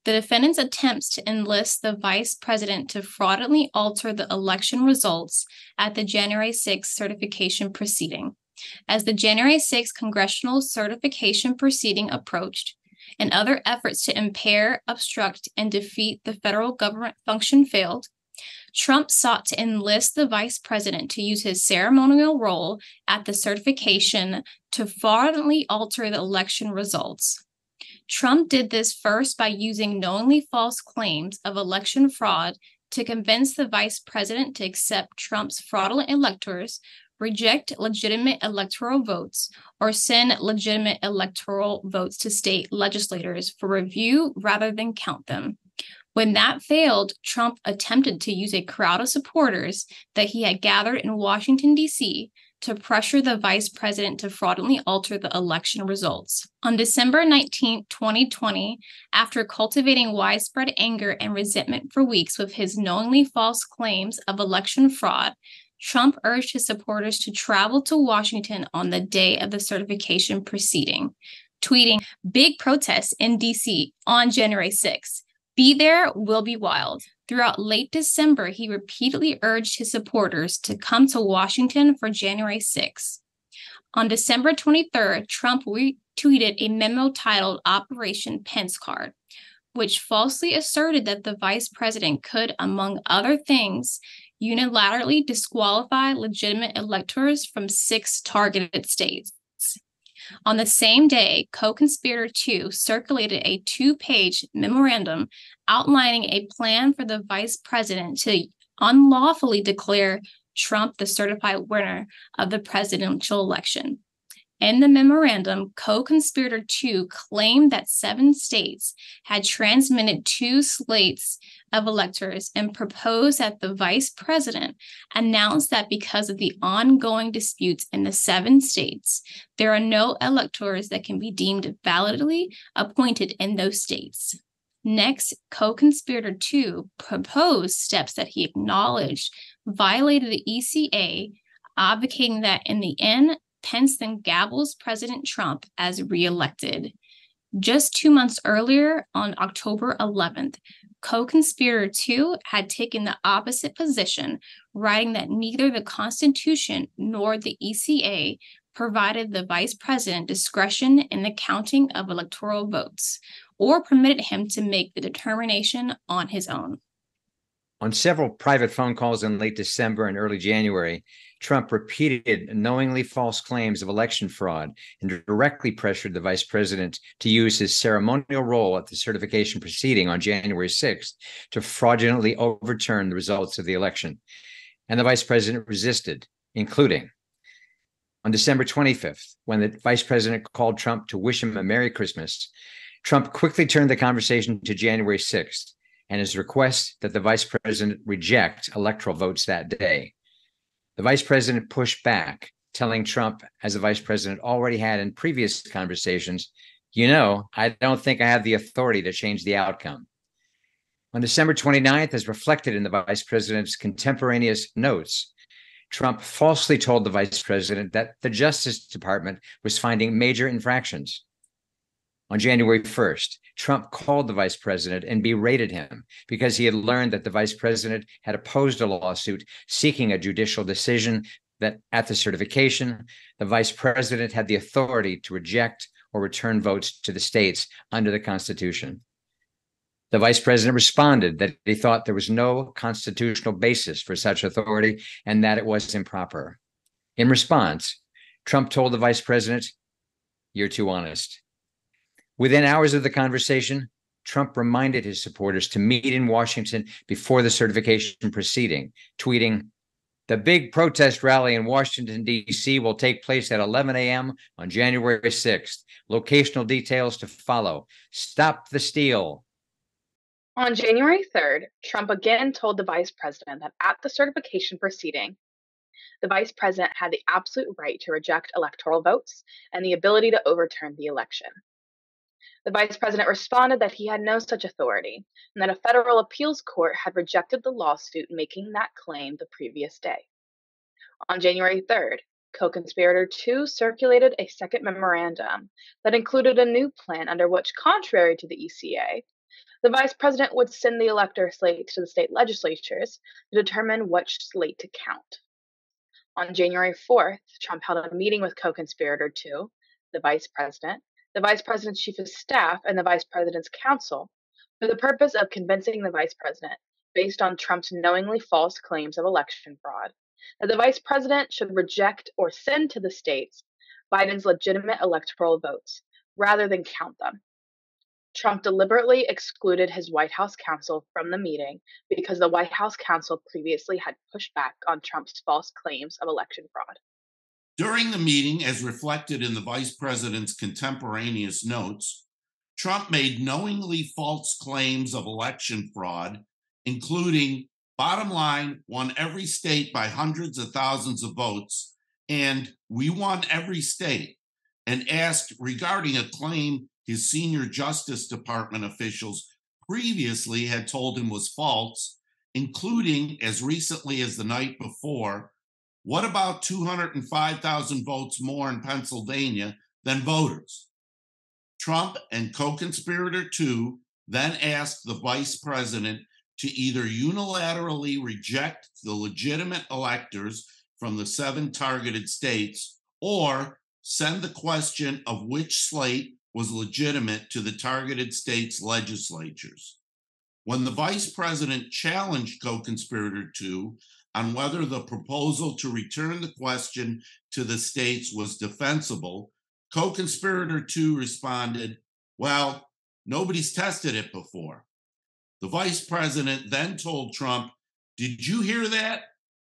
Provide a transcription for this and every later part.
The defendant's attempts to enlist the vice president to fraudulently alter the election results at the January 6th certification proceeding. As the January 6th congressional certification proceeding approached, and other efforts to impair, obstruct, and defeat the federal government function failed, Trump sought to enlist the vice president to use his ceremonial role at the certification to fraudulently alter the election results. Trump did this first by using knowingly false claims of election fraud to convince the vice president to accept Trump's fraudulent electors, reject legitimate electoral votes, or send legitimate electoral votes to state legislators for review rather than count them. When that failed, Trump attempted to use a crowd of supporters that he had gathered in Washington, D.C., to pressure the vice president to fraudulently alter the election results. On December 19, 2020, after cultivating widespread anger and resentment for weeks with his knowingly false claims of election fraud, Trump urged his supporters to travel to Washington on the day of the certification proceeding, tweeting, "Big protests in D.C. on January 6th. Be there, will be wild." Throughout late December, he repeatedly urged his supporters to come to Washington for January 6th. On December 23rd, Trump retweeted a memo titled Operation Pence Card, which falsely asserted that the vice president could, among other things, unilaterally disqualify legitimate electors from 6 targeted states. On the same day, co-conspirator 2 circulated a 2-page memorandum outlining a plan for the vice president to unlawfully declare Trump the certified winner of the presidential election. In the memorandum, co-conspirator 2 claimed that 7 states had transmitted 2 slates of electors and proposed that the vice president announce that because of the ongoing disputes in the 7 states, there are no electors that can be deemed validly appointed in those states. Next, co-conspirator 2 proposed steps that he acknowledged violated the ECA, advocating that in the end, Pence then gavels President Trump as reelected. Just 2 months earlier, on October 11th, co-conspirator 2 had taken the opposite position, writing that neither the Constitution nor the ECA provided the vice president discretion in the counting of electoral votes, or permitted him to make the determination on his own. On several private phone calls in late December and early January, Trump repeated knowingly false claims of election fraud and directly pressured the vice president to use his ceremonial role at the certification proceeding on January 6th to fraudulently overturn the results of the election. And the vice president resisted, including on December 25th, when the vice president called Trump to wish him a Merry Christmas. Trump quickly turned the conversation to January 6th and his request that the vice president reject electoral votes that day. The vice president pushed back, telling Trump, as the vice president already had in previous conversations, I don't think I have the authority to change the outcome. On December 29th, as reflected in the vice president's contemporaneous notes, Trump falsely told the vice president that the Justice Department was finding major infractions. On January 1st, Trump called the vice president and berated him because he had learned that the vice president had opposed a lawsuit seeking a judicial decision that at the certification, the vice president had the authority to reject or return votes to the states under the Constitution. The vice president responded that he thought there was no constitutional basis for such authority and that it was improper. In response, Trump told the vice president, "You're too honest." Within hours of the conversation, Trump reminded his supporters to meet in Washington before the certification proceeding, tweeting, "The big protest rally in Washington, D.C. will take place at 11 a.m. on January 6th. Locational details to follow. Stop the steal." On January 3rd, Trump again told the vice president that at the certification proceeding, the vice president had the absolute right to reject electoral votes and the ability to overturn the election. The vice president responded that he had no such authority and that a federal appeals court had rejected the lawsuit making that claim the previous day. On January 3rd, co-conspirator 2 circulated a second memorandum that included a new plan under which, contrary to the ECA, The vice president would send the elector slates to the state legislatures to determine which slate to count. On January 4th, Trump held a meeting with co-conspirator 2, the vice president's chief of staff, and the vice president's counsel for the purpose of convincing the vice president, based on Trump's knowingly false claims of election fraud, that the vice president should reject or send to the states Biden's legitimate electoral votes rather than count them. Trump deliberately excluded his White House counsel from the meeting because the White House counsel previously had pushed back on Trump's false claims of election fraud. During the meeting, as reflected in the vice president's contemporaneous notes, Trump made knowingly false claims of election fraud, including, bottom line, won every state by hundreds of thousands of votes, and we won every state, and asked regarding a claim his senior Justice Department officials previously had told him was false, including as recently as the night before, what about 205,000 votes more in Pennsylvania than voters? Trump and co-conspirator 2 then asked the vice president to either unilaterally reject the legitimate electors from the 7 targeted states or send the question of which slate was legitimate to the targeted states' legislatures. When the vice president challenged co-conspirator 2 on whether the proposal to return the question to the states was defensible, co-conspirator 2 responded, well, nobody's tested it before. The vice president then told Trump, did you hear that?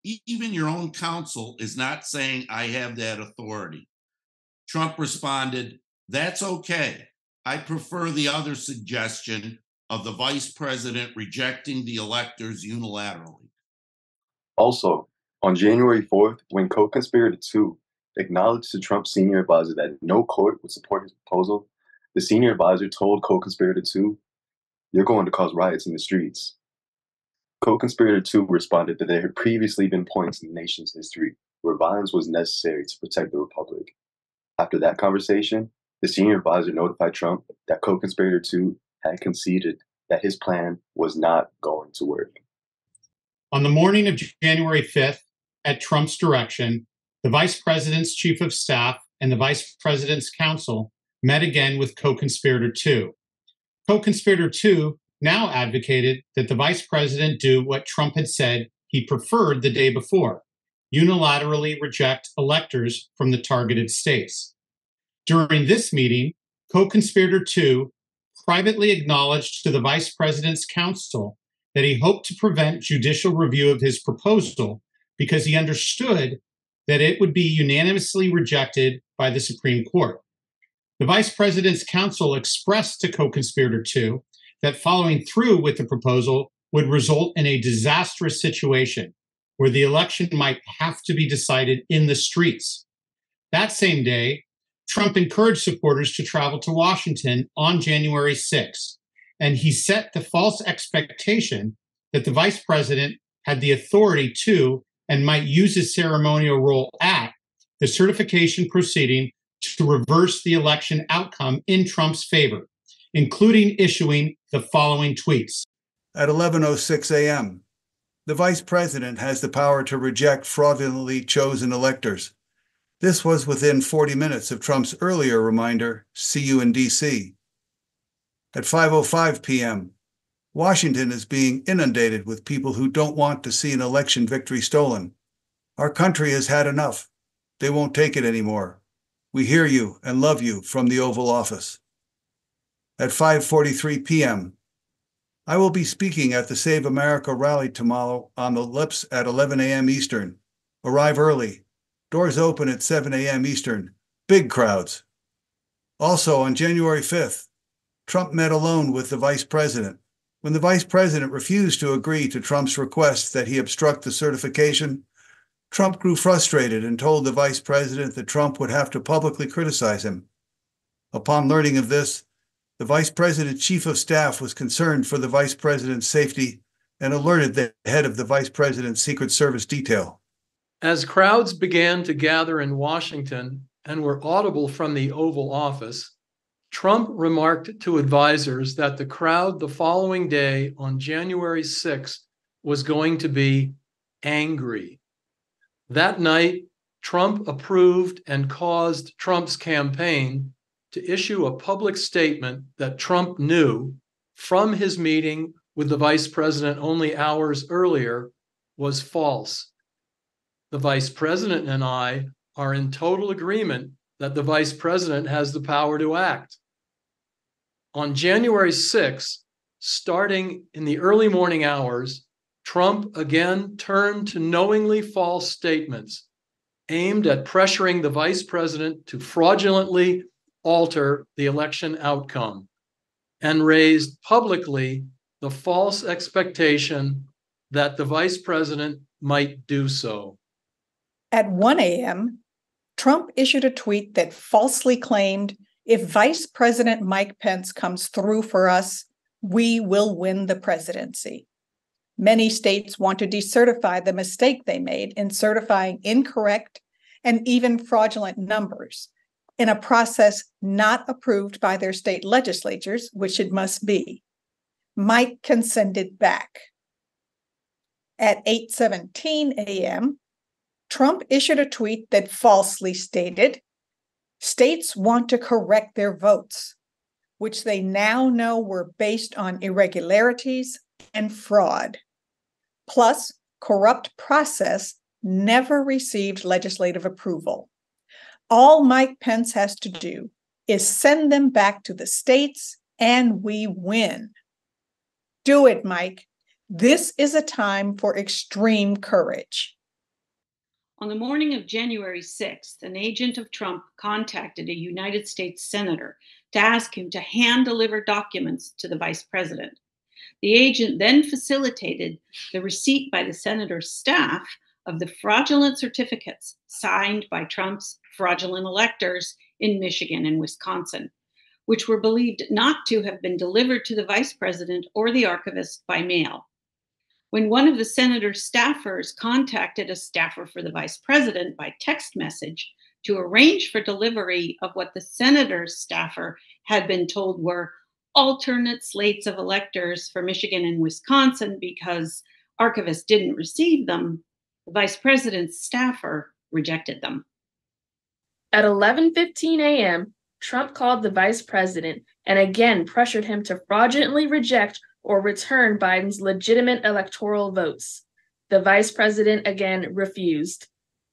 Even your own counsel is not saying I have that authority. Trump responded, that's okay. I prefer the other suggestion of the vice president rejecting the electors unilaterally. Also, on January 4th, when co-conspirator 2 acknowledged to Trump's senior advisor that no court would support his proposal, the senior advisor told co-conspirator 2, you're going to cause riots in the streets. Co-conspirator 2 responded that there had previously been points in the nation's history where violence was necessary to protect the republic. After that conversation, the senior advisor notified Trump that co-conspirator 2 had conceded that his plan was not going to work. On the morning of January 5th, at Trump's direction, the vice president's chief of staff and the vice president's counsel met again with co-conspirator 2. Co-conspirator 2 now advocated that the vice president do what Trump had said he preferred the day before, unilaterally reject electors from the targeted states. During this meeting, co-conspirator 2 privately acknowledged to the vice president's counsel that he hoped to prevent judicial review of his proposal because he understood that it would be unanimously rejected by the Supreme Court. The vice president's counsel expressed to co-conspirator 2 that following through with the proposal would result in a disastrous situation where the election might have to be decided in the streets. That same day, Trump encouraged supporters to travel to Washington on January 6th, and he set the false expectation that the vice president had the authority to and might use his ceremonial role at the certification proceeding to reverse the election outcome in Trump's favor, including issuing the following tweets. At 11:06 a.m., the vice president has the power to reject fraudulently chosen electors. This was within 40 minutes of Trump's earlier reminder, see you in D.C. At 5:05 p.m., Washington is being inundated with people who don't want to see an election victory stolen. Our country has had enough. They won't take it anymore. We hear you and love you from the Oval Office. At 5:43 p.m., I will be speaking at the Save America rally tomorrow on the Lips at 11 a.m. Eastern. Arrive early. Doors open at 7 a.m. Eastern. Big crowds. Also, on January 5th, Trump met alone with the vice president. When the vice president refused to agree to Trump's request that he obstruct the certification, Trump grew frustrated and told the vice president that Trump would have to publicly criticize him. Upon learning of this, the vice president's chief of staff was concerned for the vice president's safety and alerted the head of the vice president's Secret Service detail. As crowds began to gather in Washington and were audible from the Oval Office, Trump remarked to advisors that the crowd the following day on January 6th was going to be angry. That night, Trump approved and caused Trump's campaign to issue a public statement that Trump knew from his meeting with the vice president only hours earlier was false. The vice president and I are in total agreement that the vice president has the power to act. On January 6th, starting in the early morning hours, Trump again turned to knowingly false statements aimed at pressuring the vice president to fraudulently alter the election outcome and raised publicly the false expectation that the vice president might do so. At 1 a.m., Trump issued a tweet that falsely claimed, if Vice President Mike Pence comes through for us, we will win the presidency. Many states want to decertify the mistake they made in certifying incorrect and even fraudulent numbers in a process not approved by their state legislatures, which it must be. Mike can send it back. At 8:17 a.m., Trump issued a tweet that falsely stated, states want to correct their votes, which they now know were based on irregularities and fraud. Plus, corrupt process never received legislative approval. All Mike Pence has to do is send them back to the states and we win. Do it, Mike. This is a time for extreme courage. On the morning of January 6th, an agent of Trump contacted a United States senator to ask him to hand-deliver documents to the vice president. The agent then facilitated the receipt by the senator's staff of the fraudulent certificates signed by Trump's fraudulent electors in Michigan and Wisconsin, which were believed not to have been delivered to the vice president or the archivist by mail. When one of the senator's staffers contacted a staffer for the vice president by text message to arrange for delivery of what the senator's staffer had been told were alternate slates of electors for Michigan and Wisconsin because archivists didn't receive them, the vice president's staffer rejected them. At 11:15 a.m., Trump called the vice president and again pressured him to fraudulently reject or return Biden's legitimate electoral votes. The vice president again refused.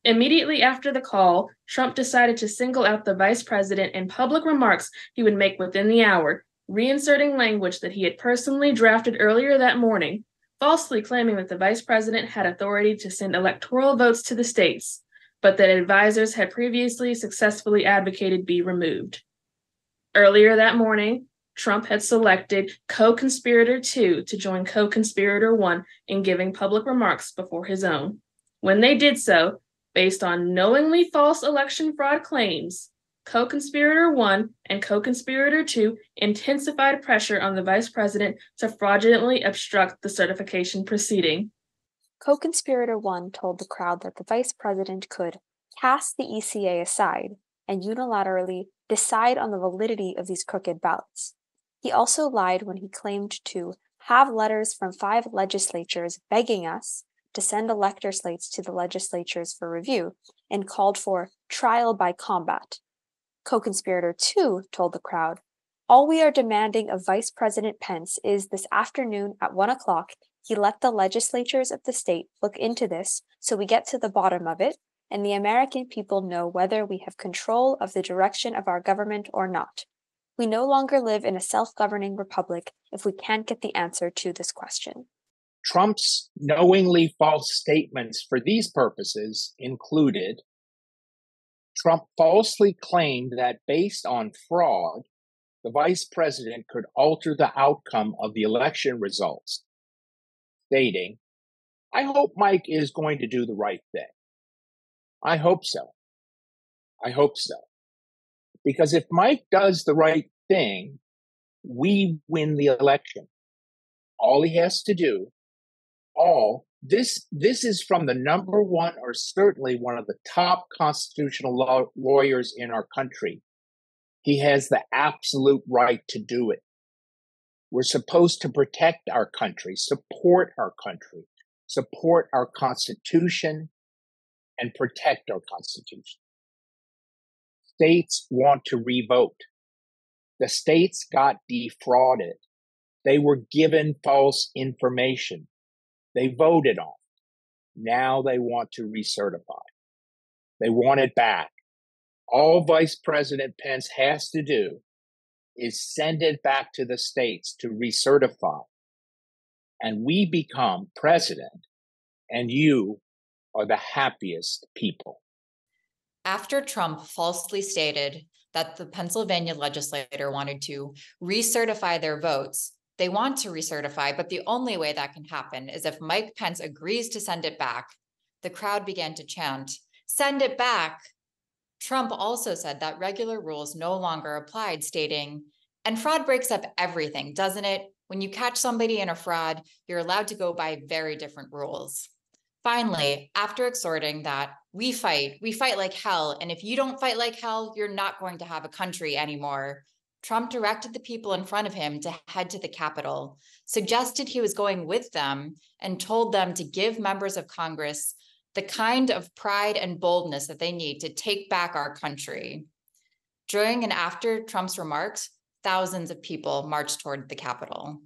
Immediately after the call, Trump decided to single out the vice president in public remarks he would make within the hour, reinserting language that he had personally drafted earlier that morning, falsely claiming that the vice president had authority to send electoral votes to the states, but that advisors had previously successfully advocated be removed. Earlier that morning, Trump had selected co-conspirator 2 to join co-conspirator 1 in giving public remarks before his own. When they did so, based on knowingly false election fraud claims, co-conspirator 1 and co-conspirator 2 intensified pressure on the vice president to fraudulently obstruct the certification proceeding. Co-conspirator 1 told the crowd that the vice president could cast the ECA aside and unilaterally decide on the validity of these crooked ballots. He also lied when he claimed to have letters from 5 legislatures begging us to send elector slates to the legislatures for review and called for trial by combat. Co-conspirator 2 told the crowd, all we are demanding of Vice President Pence is this afternoon at 1 o'clock, he let the legislatures of the state look into this so we get to the bottom of it and the American people know whether we have control of the direction of our government or not. We no longer live in a self-governing republic if we can't get the answer to this question. Trump's knowingly false statements for these purposes included: Trump falsely claimed that based on fraud, the vice president could alter the outcome of the election results, stating, I hope Mike is going to do the right thing. I hope so. I hope so. Because if Mike does the right thing, we win the election. All he has to do, this is from the number one or certainly one of the top constitutional lawyers in our country. He has the absolute right to do it. We're supposed to protect our country, support our country, support our Constitution, and protect our Constitution. States want to revote. The states got defrauded. They were given false information. They voted on it. Now they want to recertify. They want it back. All Vice President Pence has to do is send it back to the states to recertify. And we become president, and you are the happiest people. After Trump falsely stated that the Pennsylvania legislature wanted to recertify their votes, they want to recertify, but the only way that can happen is if Mike Pence agrees to send it back. The crowd began to chant, "Send it back." Trump also said that regular rules no longer applied, stating, "And fraud breaks up everything, doesn't it? When you catch somebody in a fraud, you're allowed to go by very different rules." Finally, after exhorting that we fight like hell, and if you don't fight like hell, you're not going to have a country anymore, Trump directed the people in front of him to head to the Capitol, suggested he was going with them, and told them to give members of Congress the kind of pride and boldness that they need to take back our country. During and after Trump's remarks, thousands of people marched toward the Capitol.